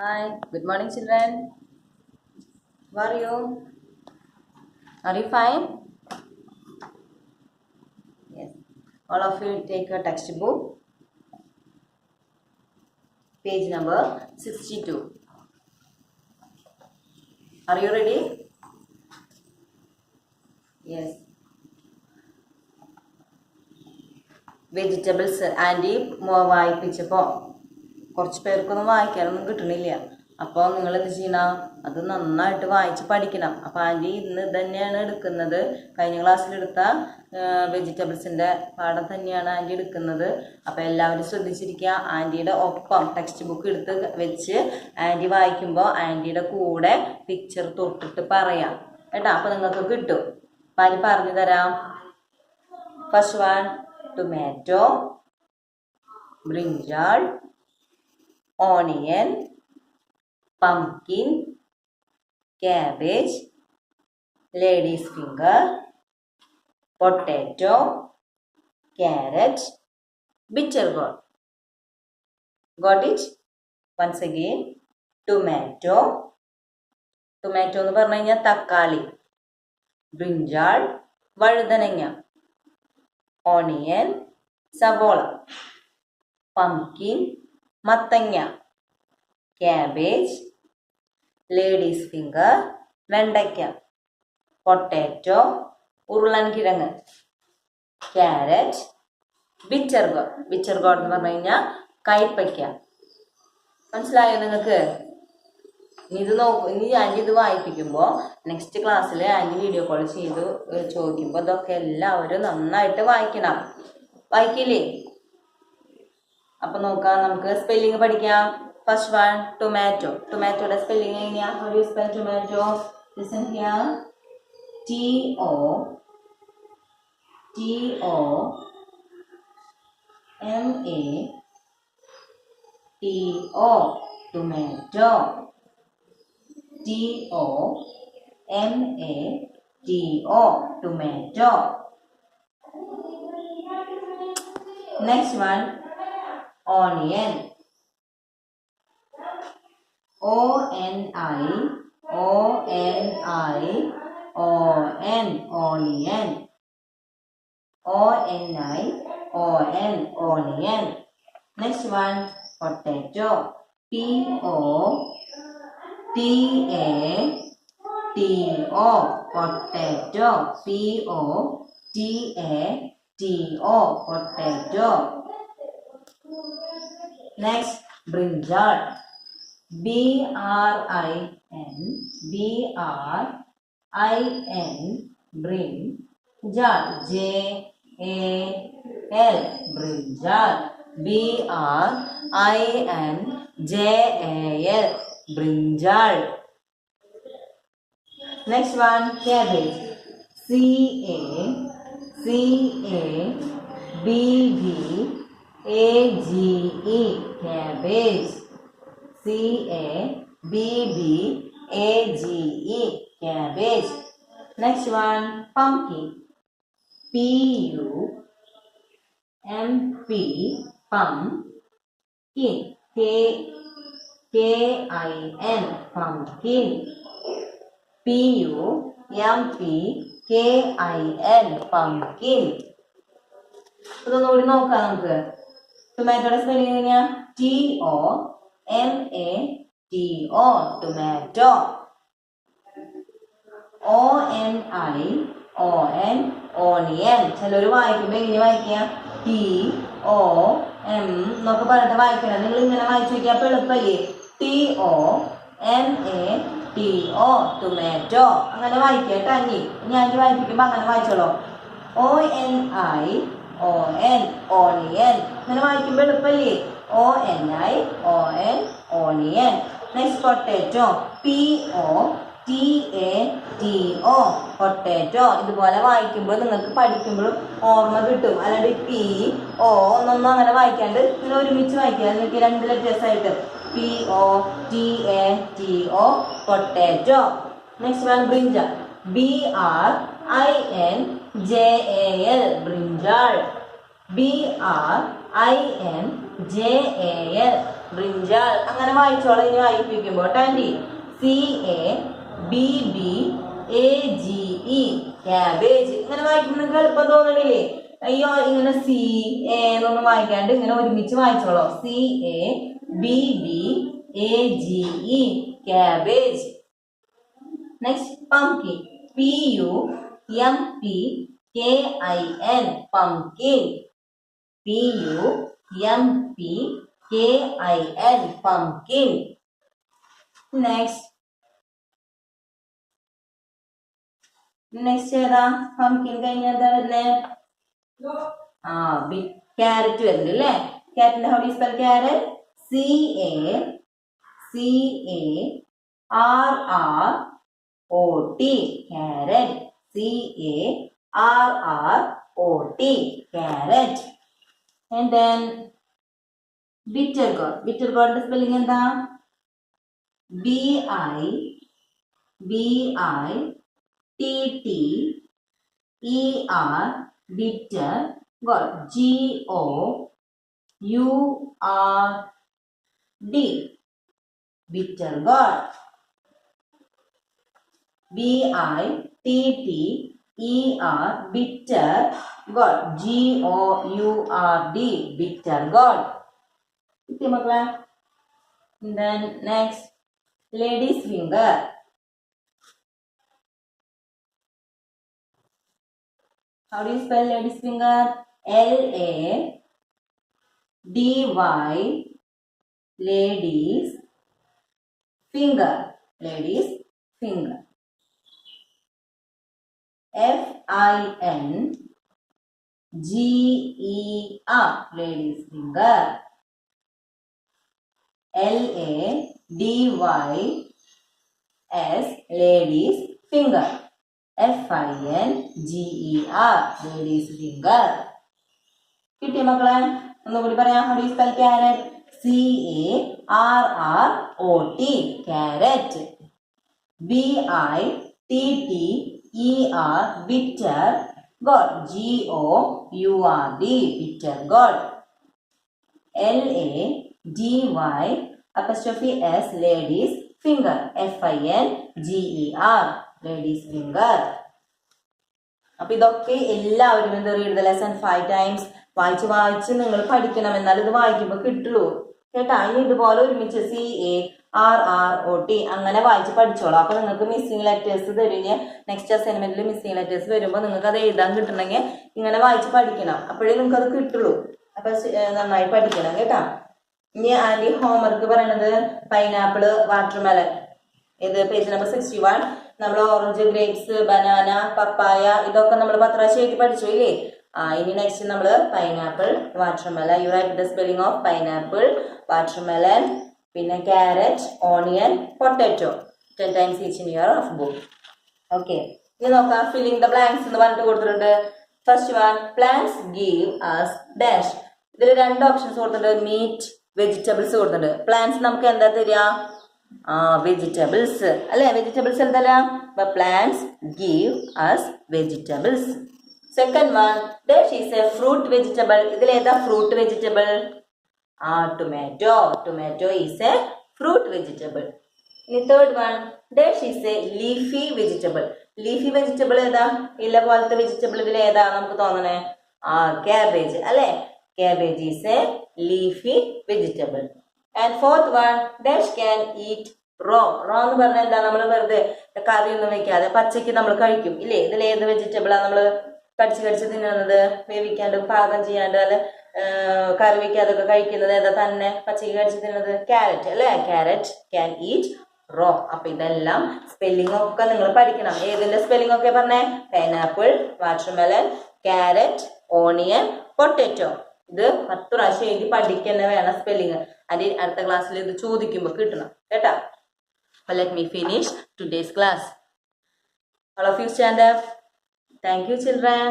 Hi, good morning, children. How are you? Are you fine? Yes. All of you take a textbook, page number 62. Are you ready? Yes. Vegetables aunty വായിപ്പിച്ചപ്പോൾ കുറച്ച് പേർക്കൊന്നും വായിക്കാനൊന്നും കിട്ടണില്ല. അപ്പോൾ നിങ്ങൾ എന്ത് ചെയ്യണം, അത് നന്നായിട്ട് വായിച്ച് പഠിക്കണം. അപ്പോൾ ആൻറ്റി ഇന്ന് തന്നെയാണ് എടുക്കുന്നത്, കഴിഞ്ഞ ക്ലാസ്സിലെടുത്ത വെജിറ്റബിൾസിൻ്റെ പാഠം തന്നെയാണ് ആൻറ്റി എടുക്കുന്നത്. അപ്പോൾ എല്ലാവരും ശ്രദ്ധിച്ചിരിക്കുക. ആൻറ്റിയുടെ ഒപ്പം ടെക്സ്റ്റ് ബുക്ക് എടുത്ത് വെച്ച് ആൻറ്റി വായിക്കുമ്പോൾ ആൻറ്റിയുടെ കൂടെ പിക്ചർ തൊട്ടിട്ട് പറയാം കേട്ടോ. അപ്പോൾ നിങ്ങൾക്ക് കിട്ടും. അപ്പം ആൻറ്റി പറഞ്ഞു തരാം. First one, tomato, brinjal, onion, pumpkin, cabbage, lady's finger, potato, carrot, bitter gourd. Got it? Once again, tomato എന്ന് പറഞ്ഞു കഴിഞ്ഞാൽ തക്കാളി, ബ്രിഞ്ചാൾ വഴുതനങ്ങ, ഓണിയൻ സവോള, പംകിൻ മത്തങ്ങ, ക്യാബേജ് ലേഡീസ് ഫിംഗർ വെണ്ടയ്ക്ക, പൊട്ടാറ്റോ ഉരുളൻ കിഴങ്ങ്, ക്യാരറ്റ് ബിറ്റർ ഗോർഡ് എന്ന് പറഞ്ഞു കഴിഞ്ഞാൽ കയ്പയ്ക്ക. മനസ്സിലായോ നിങ്ങൾക്ക്? ഇനി ആൻറ്റി ഇത് വായിപ്പിക്കുമ്പോൾ നെക്സ്റ്റ് ക്ലാസ്സിൽ ആൻറ്റി വീഡിയോ കോൾ ചെയ്ത് ചോദിക്കുമ്പോൾ ഇതൊക്കെ എല്ലാവരും നന്നായിട്ട് വായിക്കണം. വായിക്കില്ലേ? അപ്പം നോക്കാം, നമുക്ക് സ്പെല്ലിങ് പഠിക്കാം. First one, tomato. ടൊമാറ്റോയുടെ സ്പെല്ലിങ് എങ്ങനെയാ? How do you spell tomato? Listen here. TOMATO, tomato. TOMATO, tomato. Next one, onion. ONION, onion. Onion. Next one, potato. POTATO, potato. POTATO, potato. Next, brinjal. BRIN, brinjal. JAL, brinjal. BRINJAL, brinjal. Next one, cabbage. CABBAGE, cabbage. CABBAGE, cabbage. Next one, pumpkin. PUMP, pumpkin. KIN, pumpkin. PUMPKIN, pumpkin. ഇതൊന്നുകൂടി നോക്കാം നമുക്ക്. ടൊമാറ്റോയുടെ spelling എങ്ങനെയാ? TOMATO, tomato. ONION, onion. ചിലർ വായിക്കുമ്പോൾ എങ്ങനെ വായിക്കുക? TOM എന്നൊക്കെ പറഞ്ഞിട്ട് വായിക്കണം. നിങ്ങൾ ഇങ്ങനെ വായിച്ചു നോക്കിയാൽ അപ്പോൾ എളുപ്പമല്ലേ? TOMATO, tomato. അങ്ങനെ വായിക്കട്ടെ. ഞാൻ വായിപ്പിക്കുമ്പോൾ അങ്ങനെ വായിച്ചോളൂ. ONION, onion. അങ്ങനെ വായിക്കുമ്പോൾ എളുപ്പമല്ലേ? ONION, onion. Next, potato. POTATO, potato. ഇതുപോലെ വായിക്കുമ്പോൾ നിങ്ങൾക്ക് പഠിക്കുമ്പോഴും ഓർമ്മ കിട്ടും. അല്ലാണ്ട് PO ഒന്നൊന്നും അങ്ങനെ വായിക്കാണ്ട് ഇങ്ങനെ ഒരുമിച്ച് വായിക്കുക. നിങ്ങൾക്ക് 2 ലെറ്റേഴ്സ് ആയിട്ട് POTATO, potato. Next one, brinjal. BRINJAL, brinjal. BRINJAL, brinjal. അങ്ങനെ വായിച്ചോളാം ഇനി വായിപ്പിക്കുമ്പോൾ ടാൻഡി. CABBAGE cabbage. ഇങ്ങനെ വായിക്കുമ്പോൾ നിങ്ങൾക്ക് എളുപ്പം തോന്നണില്ലേ? അയ്യോ ഇങ്ങനെ എന്നൊന്നും വായിക്കാണ്ട് ഇങ്ങനെ ഒരുമിച്ച് വായിച്ചോളൂ. CABBAGE cabbage. Next pumpkin. PUMPKIN pumpkin. PUMPKIN pumpkin. Next ഏതാ? പംകിൻ കഴിഞ്ഞ എന്താ വരുന്നേ? ക്യാരറ്റ് വരുന്നുണ്ട് അല്ലേ? ക്യാരറ്റിന്റെ how do you spell carrot? CARROT carrot. CARROT carrot. And then bitter gourd. Bitter gourd spelling എന്താ? BITTER bitter gourd. GOURD bitter gourd. BITTER bitter gourd. GOURD bitter gourd. Okay, makla. Then next, lady's finger. How do you spell lady's finger? LADY ladies finger. Ladies finger. FINGER ladies finger. LADYS ladies finger. FINGER ladies finger. കിട്ടിയ മക്കളെ? ഒന്നുകൂടി പറയാം. How do you spell carrot? CARROT carrot. BITTER bitter gourd. GOURD bitter gourd. LADYS ladies finger. FINGER ladies finger. അപ്പൊ ഇതൊക്കെ എല്ലാവരും എന്താ read the lesson 5 times വായിച്ച് നിങ്ങൾ പഠിക്കണം. എന്നാൽ ഇത് വായിക്കുമ്പോൾ കിട്ടുള്ളൂ കേട്ടാ. ഇനി ഇതുപോലെ ഒരുമിച്ച് CARROT അങ്ങനെ വായിച്ച് പഠിച്ചോളൂ. അപ്പൊ നിങ്ങൾക്ക് മിസ്സിംഗ് ലെറ്റേഴ്സ് തരുന്ന നെക്സ്റ്റ് അസൈൻമെന്റിൽ മിസ്സിംഗ് ലെറ്റേഴ്സ് വരുമ്പോൾ നിങ്ങൾക്ക് അത് എഴുതാൻ കിട്ടണമെങ്കിൽ ഇങ്ങനെ വായിച്ച് പഠിക്കണം. അപ്പോഴേ നിങ്ങൾക്ക് അത് കിട്ടുള്ളൂ. അപ്പൊ നന്നായി പഠിക്കണം കേട്ടാ. ഇനി ആന്റി ഹോംവർക്ക് പറയണത് പൈനാപ്പിള്, വാട്ടർമെലൺ. ഇത് പേജ് നമ്പർ 61. നമ്മൾ ഓറഞ്ച്, ഗ്രേപ്സ്, ബനാന, പപ്പായ ഇതൊക്കെ നമ്മൾ 10 പ്രാവശ്യം എഴുതി പഠിച്ചു ഇല്ലേ? ഇനി നെക്സ്റ്റ് നമ്മൾ pineapple, watermelon. You write the spelling of pineapple, watermelon, പിന്നെ carrot, onion, potato 10 times each in your of book. Okay, ഇനി നോക്കാം. ഫില്ലിംഗ് ദ ബ്ലാങ്ക്സ് എന്ന് പറഞ്ഞിട്ട് കൊടുത്തിട്ടുണ്ട്. First one, plants give us dash. ഇതിൽ 2 ഓപ്ഷൻസ് കൊടുത്തിട്ടുണ്ട്. മീറ്റ്, വെജിറ്റബിൾസ് കൊടുത്തിട്ടുണ്ട്. Plants നമുക്ക് എന്താ തരിക? വെജിറ്റബിൾസ് അല്ലെ? വെജിറ്റബിൾസ് എന്തല്ല? Plants give us vegetables. Second one, dash is a fruit vegetable. ഇതിലേതാ fruit vegetable? Tomato. Tomato is a fruit vegetable. ഇനി third one, dash is a leafy vegetable. Leafy vegetable ഏതാ? ഇല പോലത്തെ വെജിറ്റബിൾ ഇതിൽ ഏതാ നമുക്ക് തോന്നണേ? ക്യാബേജ് അല്ലെ? Cabbage is a leafy vegetable. And fourth one, dash can eat raw. Raw എന്ന് പറഞ്ഞാൽ എന്താ? നമ്മൾ വെറുതെ കറിയൊന്നും വെക്കാതെ പച്ചയ്ക്ക് നമ്മൾ കഴിക്കും ഇല്ലേ? ഇതിൽ ഏത് വെജിറ്റബിളാ നമ്മൾ കടിച്ച് തിന്നുന്നത്? വേവിക്കാണ്ട് പാകം ചെയ്യാണ്ട് അല്ലെ കറി വെക്കാതൊക്കെ കഴിക്കുന്നത് ഏതാ? തന്നെ പച്ചയ്ക്ക് കടിച്ച് തിന്നുന്നത് ക്യാരറ്റ് അല്ലെ? Carrot can eat raw. അപ്പൊ ഇതെല്ലാം സ്പെല്ലിംഗ് ഒക്കെ നിങ്ങൾ പഠിക്കണം. ഏതിന്റെ സ്പെല്ലിംഗ് ഒക്കെ പറഞ്ഞേ? Pineapple, watermelon, carrot, onion, potato. ഇത് 10 പ്രാവശ്യം എഴുതി പഠിക്കുന്ന വേണം സ്പെല്ലിംഗ്. അതിന്റെ അടുത്ത ക്ലാസ്സിൽ ഇത് ചോദിക്കുമ്പോൾ കിട്ടണം കേട്ടാ. Let me finish today's class. All of you stand up. Thank you, children.